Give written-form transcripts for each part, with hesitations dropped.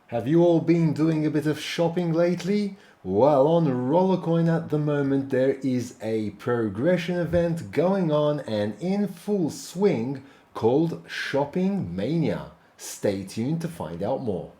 Have you all been doing a bit of shopping lately? Well, on Rollercoin at the moment there is a progression event going on and in full swing called Shopping Mania. Stay tuned to find out more.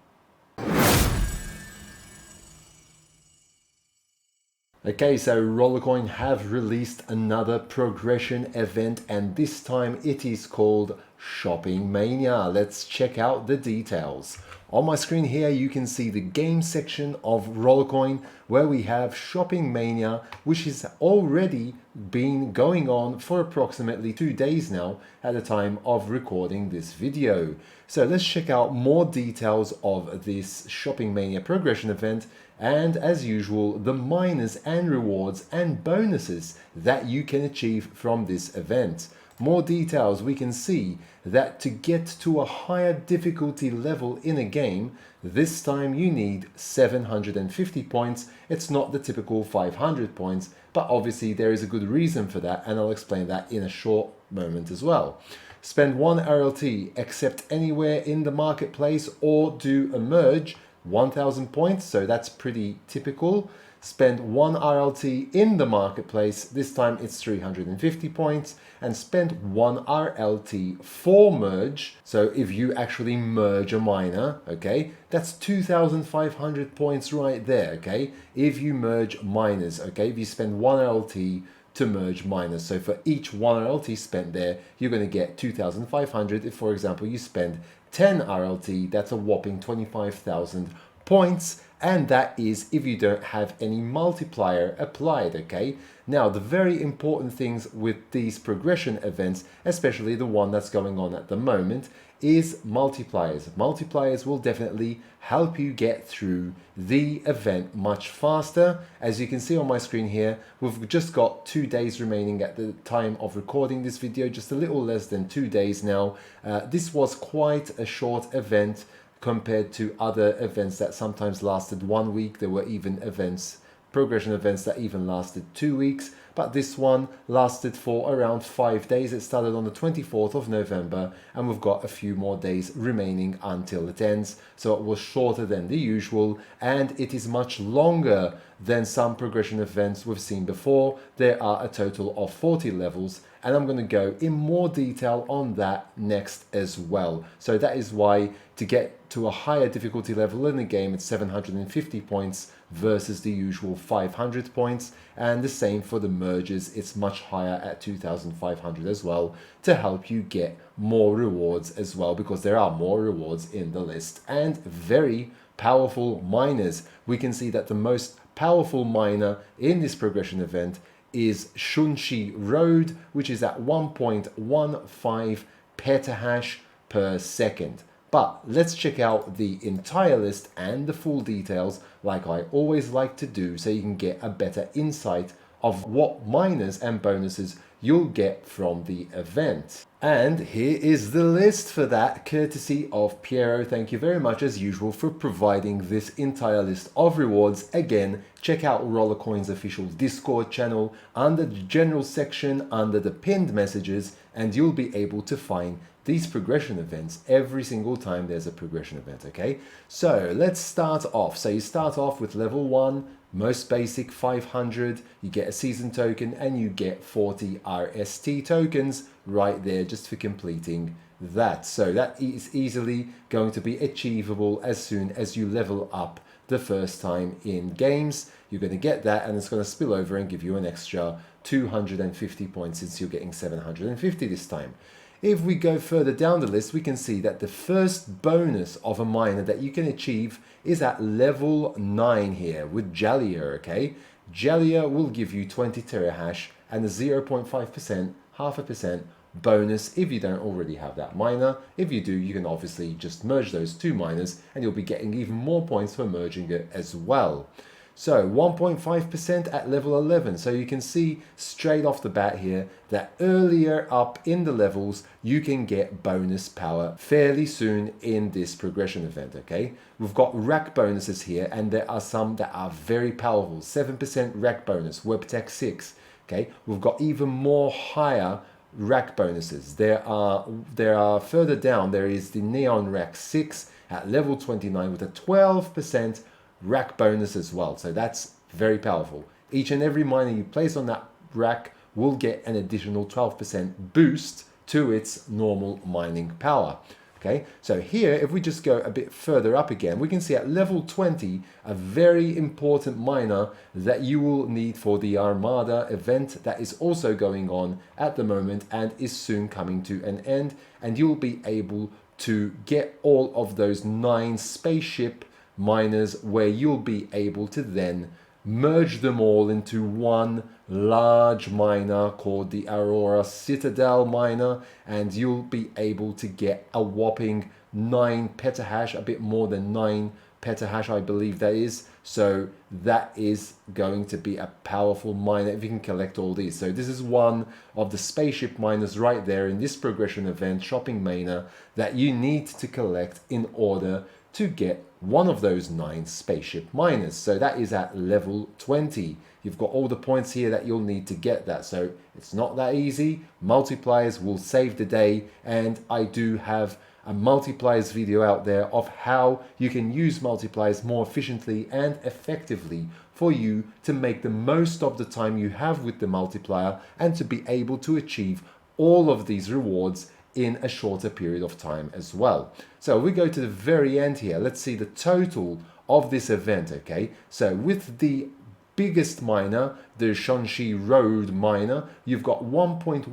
Okay, so Rollercoin have released another progression event and this time it is called Shopping Mania. Let's check out the details. On my screen here you can see the game section of Rollercoin where we have Shopping Mania, which has already been going on for approximately 2 days now at the time of recording this video. So let's check out more details of this Shopping Mania progression event and as usual the minors and rewards and bonuses that you can achieve from this event. More details, we can see that to get to a higher difficulty level in a game, this time you need 750 points. It's not the typical 500 points, but obviously there is a good reason for that and I'll explain that in a short moment as well. Spend 1 RLT, accept anywhere in the marketplace or do a merge, 1000 points, so that's pretty typical. Spend 1 RLT in the marketplace, this time it's 350 points, and spend 1 RLT for merge. So if you actually merge a miner, okay, that's 2500 points right there, okay, if you merge miners, okay, if you spend 1 RLT to merge miners. So for each 1 RLT spent there, you're going to get 2500. If, for example, you spend 10 RLT, that's a whopping 25,000 points. And that is if you don't have any multiplier applied, okay? Now, the very important things with these progression events, especially the one that's going on at the moment, is multipliers. Multipliers will definitely help you get through the event much faster. As you can see on my screen here, we've just got 2 days remaining at the time of recording this video, just a little less than 2 days now. This was quite a short event compared to other events that sometimes lasted 1 week. There were even events, progression events that even lasted 2 weeks, but this one lasted for around 5 days. It started on the 24th of November and we've got a few more days remaining until it ends. So it was shorter than the usual and it is much longer than some progression events we've seen before. There are a total of 40 levels and I'm going to go in more detail on that next as well. So that is why to get to a higher difficulty level in the game, it's 750 points versus the usual 500 points. And the same for the merges, it's much higher at 2500 as well to help you get more rewards as well, because there are more rewards in the list and very powerful miners. We can see that the most powerful miner in this progression event is Shunshi Road, which is at 1.15 petahash per second. But let's check out the entire list and the full details like I always like to do, so you can get a better insight of what miners and bonuses you'll get from the event. And here is the list for that, courtesy of Piero. Thank you very much as usual for providing this entire list of rewards. Again, check out Rollercoin's official Discord channel under the general section under the pinned messages and you'll be able to find these progression events every single time there's a progression event, okay? So let's start off. So you start off with level 1, most basic 500, you get a season token and you get 40 RST tokens right there just for completing that. So that is easily going to be achievable as soon as you level up the first time in games. You're going to get that and it's going to spill over and give you an extra 250 points since you're getting 750 this time. If we go further down the list, we can see that the first bonus of a miner that you can achieve is at level 9 here with Jalia, okay? Jalia will give you 20 terahash and a 0.5%, half a percent bonus if you don't already have that miner. If you do, you can obviously just merge those two miners and you'll be getting even more points for merging it as well. So 1.5% at level 11. So you can see straight off the bat here that earlier up in the levels, you can get bonus power fairly soon in this progression event, okay? We've got rack bonuses here and there are some that are very powerful. 7% rack bonus, WebTech 6, okay? We've got even more higher rack bonuses. There are further down, there is the Neon Rack 6 at level 29 with a 12% rack bonus as well. So that's very powerful. Each and every miner you place on that rack will get an additional 12% boost to its normal mining power. Okay, so here, if we just go a bit further up again, we can see at level 20, a very important miner that you will need for the Armada event that is also going on at the moment and is soon coming to an end. And you'll be able to get all of those 9 spaceship miners where you'll be able to then merge them all into one large miner called the Aurora Citadel miner, and you'll be able to get a whopping 9 petahash, a bit more than 9 petahash I believe that is. So that is going to be a powerful miner if you can collect all these. So this is one of the spaceship miners right there in this progression event, Shopping Mania, that you need to collect in order to get one of those 9 spaceship miners. So that is at level 20. You've got all the points here that you'll need to get that. So it's not that easy. Multipliers will save the day, and I do have a multipliers video out there of how you can use multipliers more efficiently and effectively for you to make the most of the time you have with the multiplier and to be able to achieve all of these rewards in a shorter period of time as well. So we go to the very end here. Let's see the total of this event. Okay, so with the biggest miner, the Shanxi Road miner, you've got 1.15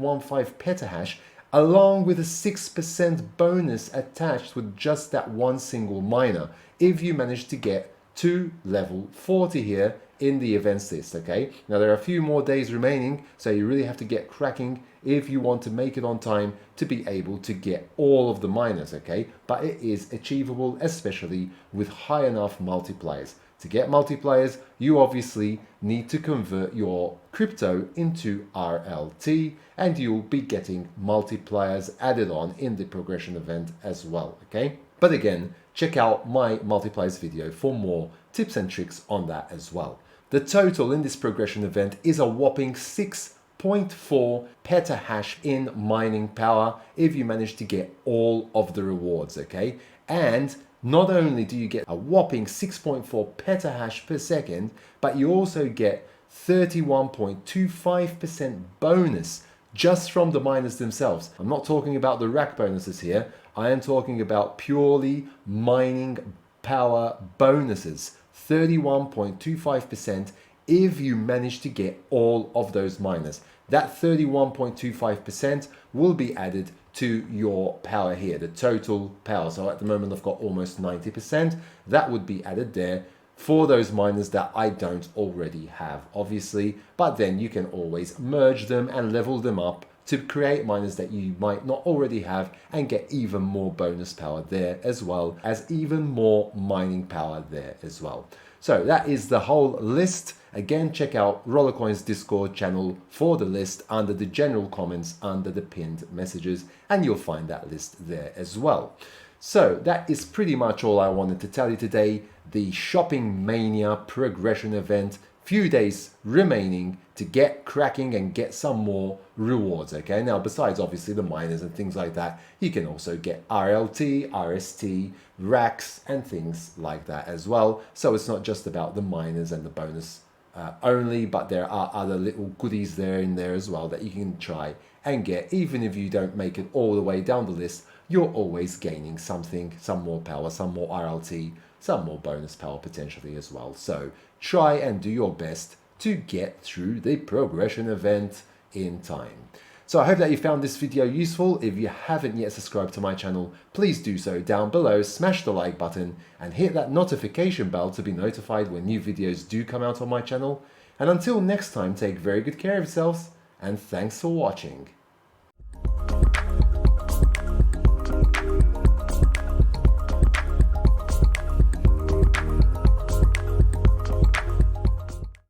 petahash along with a 6% bonus attached with just that one single miner if you manage to get to level 40 here in the events list. Okay, now there are a few more days remaining, so you really have to get cracking if you want to make it on time to be able to get all of the miners. Okay, but it is achievable, especially with high enough multipliers. To get multipliers, you obviously need to convert your crypto into RLT, and you'll be getting multipliers added on in the progression event as well. Okay, but again, check out my multipliers video for more tips and tricks on that as well. The total in this progression event is a whopping 6.4 petahash in mining power if you manage to get all of the rewards. Okay, and not only do you get a whopping 6.4 petahash per second, but you also get 31.25% bonus just from the miners themselves. I'm not talking about the rack bonuses here. I am talking about purely mining power bonuses. 31.25% if you manage to get all of those miners. That 31.25% will be added to your power here, the total power. So at the moment I've got almost 90%. That would be added there for those miners that I don't already have, obviously. But then you can always merge them and level them up to create miners that you might not already have and get even more bonus power there, as well as even more mining power there as well. So that is the whole list. Again, check out Rollercoin's Discord channel for the list under the general comments under the pinned messages, and you'll find that list there as well. So that is pretty much all I wanted to tell you today. The Shopping Mania progression event, few days remaining to get cracking and get some more rewards. Okay, now besides obviously the miners and things like that, you can also get RLT, RST, racks and things like that as well. So it's not just about the miners and the bonus only, but there are other little goodies there in there as well that you can try and get. Even if you don't make it all the way down the list, you're always gaining something, some more power, some more RLT, some more bonus power potentially as well. So try and do your best to get through the progression event in time. So I hope that you found this video useful. If you haven't yet subscribed to my channel, please do so down below, smash the like button and hit that notification bell to be notified when new videos do come out on my channel. And until next time, take very good care of yourselves and thanks for watching.